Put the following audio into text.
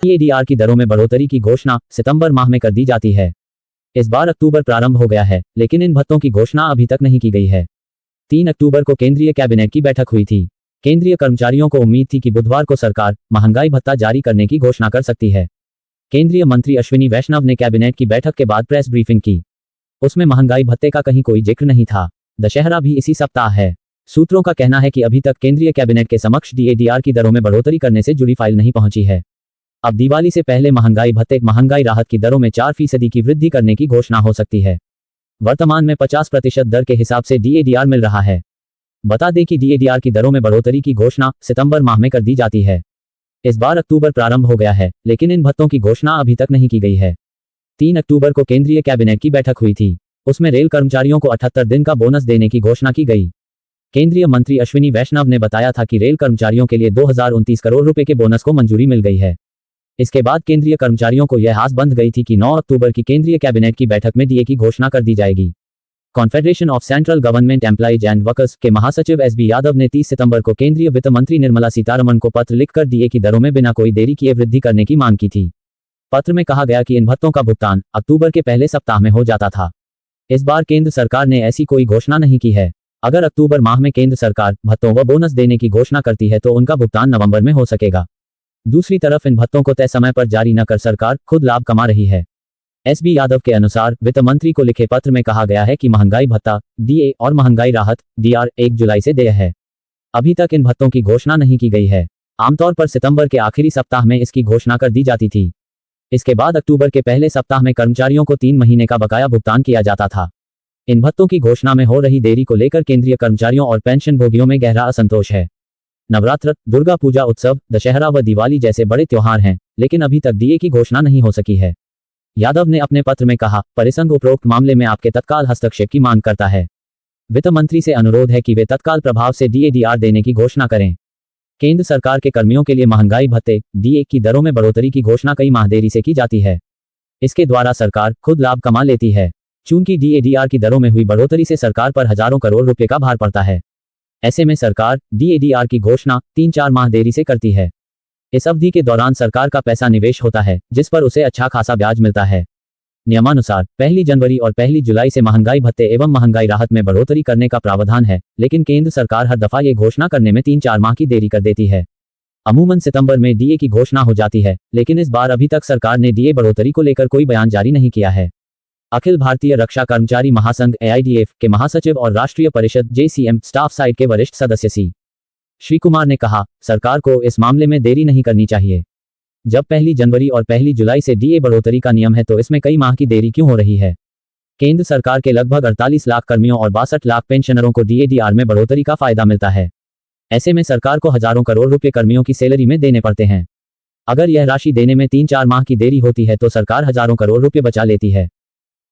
डीएडीआर की दरों में बढ़ोतरी की घोषणा सितंबर माह में कर दी जाती है। इस बार अक्टूबर प्रारंभ हो गया है, लेकिन इन भत्तों की घोषणा अभी तक नहीं की गई है। 3 अक्टूबर को केंद्रीय कैबिनेट की बैठक हुई थी। केंद्रीय कर्मचारियों को उम्मीद थी कि बुधवार को सरकार महंगाई भत्ता जारी करने की घोषणा कर सकती है। केंद्रीय मंत्री अश्विनी वैष्णव ने कैबिनेट की बैठक के बाद प्रेस ब्रीफिंग की। उसमें महंगाई भत्ते का कहीं कोई जिक्र नहीं था। दशहरा भी इसी सप्ताह है। सूत्रों का कहना है कि अभी तक केंद्रीय कैबिनेट के समक्ष डीएडीआर की दरों में बढ़ोतरी करने से जुड़ी फाइल नहीं पहुंची है। अब दिवाली से पहले महंगाई भत्ते महंगाई राहत की दरों में 4% की वृद्धि करने की घोषणा हो सकती है। वर्तमान में 50% दर के हिसाब से डीएडीआर मिल रहा है। बता दें कि डीएडीआर की दरों में बढ़ोतरी की घोषणा सितंबर माह में कर दी जाती है। इस बार अक्टूबर प्रारंभ हो गया है, लेकिन इन भत्तों की घोषणा अभी तक नहीं की गई है। 3 अक्टूबर को केंद्रीय कैबिनेट की बैठक हुई थी। उसमें रेल कर्मचारियों को 78 दिन का बोनस देने की घोषणा की गई। केंद्रीय मंत्री अश्विनी वैष्णव ने बताया था कि रेल कर्मचारियों के लिए 2029 करोड़ रुपए के बोनस को मंजूरी मिल गई है। इसके बाद केंद्रीय कर्मचारियों को यह आस बंध गई थी कि 9 अक्टूबर की केंद्रीय कैबिनेट की बैठक में डीए की घोषणा कर दी जाएगी। Confederation of central government employees and workers के महासचिव एसबी यादव ने 30 सितंबर को केंद्रीय वित्त मंत्री निर्मला सीतारमण को पत्र लिखकर डीए की दरों में बिना कोई देरी किए वृद्धि करने की मांग की थी। पत्र में कहा गया कि इन भत्तों का भुगतान अक्टूबर के पहले सप्ताह में हो जाता था। इस बार केंद्र सरकार ने ऐसी कोई घोषणा नहीं की है। अगर अक्टूबर माह में केंद्र सरकार भत्तों व बोनस देने की घोषणा करती है तो उनका भुगतान नवंबर में हो सकेगा। दूसरी तरफ इन भत्तों को तय समय पर जारी न कर सरकार खुद लाभ कमा रही है। एसबी यादव के अनुसार वित्त मंत्री को लिखे पत्र में कहा गया है कि महंगाई भत्ता डीए और महंगाई राहत डीआर 1 जुलाई से देय है। अभी तक इन भत्तों की घोषणा नहीं की गई है। आमतौर पर सितंबर के आखिरी सप्ताह में इसकी घोषणा कर दी जाती थी। इसके बाद अक्टूबर के पहले सप्ताह में कर्मचारियों को 3 महीने का बकाया भुगतान किया जाता था। इन भत्तों की घोषणा में हो रही देरी को लेकर केंद्रीय कर्मचारियों और पेंशन भोगियों में गहरा असंतोष है। नवरात्र, दुर्गा पूजा उत्सव, दशहरा व दिवाली जैसे बड़े त्योहार हैं, लेकिन अभी तक डीए की घोषणा नहीं हो सकी है। यादव ने अपने पत्र में कहा, परिसंघ उपरोक्त मामले में आपके तत्काल हस्तक्षेप की मांग करता है। वित्त मंत्री से अनुरोध है कि वे तत्काल प्रभाव से डीएडीआर देने की घोषणा करें। केंद्र सरकार के कर्मियों के लिए महंगाई भत्ते डीए की दरों में बढ़ोतरी की घोषणा कई माह देरी से की जाती है। इसके द्वारा सरकार खुद लाभ कमा लेती है। चूंकि डीएडीआर की दरों में हुई बढ़ोतरी से सरकार पर हजारों करोड़ रुपए का भार पड़ता है। ऐसे में सरकार डीएडीआर की घोषणा 3-4 माह देरी से करती है। इस अवधि के दौरान सरकार का पैसा निवेश होता है, जिस पर उसे अच्छा खासा ब्याज मिलता है। नियमानुसार 1 जनवरी और 1 जुलाई से महंगाई भत्ते एवं महंगाई राहत में बढ़ोतरी करने का प्रावधान है, लेकिन केंद्र सरकार हर दफा ये घोषणा करने में 3-4 माह की देरी कर देती है। अमूमन सितंबर में डीए की घोषणा हो जाती है, लेकिन इस बार अभी तक सरकार ने डीए बढ़ोतरी को लेकर कोई बयान जारी नहीं किया है। अखिल भारतीय रक्षा कर्मचारी महासंघ एआईडीएफ के महासचिव और राष्ट्रीय परिषद जेसीएम स्टाफ साइड के वरिष्ठ सदस्य सी श्री कुमार ने कहा, सरकार को इस मामले में देरी नहीं करनी चाहिए। जब 1 जनवरी और 1 जुलाई से डीए बढ़ोतरी का नियम है तो इसमें कई माह की देरी क्यों हो रही है। केंद्र सरकार के लगभग 48 लाख कर्मियों और 62 लाख पेंशनरों को डीएडीआर में बढ़ोतरी का फायदा मिलता है। ऐसे में सरकार को हजारों करोड़ रुपए कर्मियों की सैलरी में देने पड़ते हैं। अगर यह राशि देने में 3-4 माह की देरी होती है तो सरकार हजारों करोड़ रुपए बचा लेती है।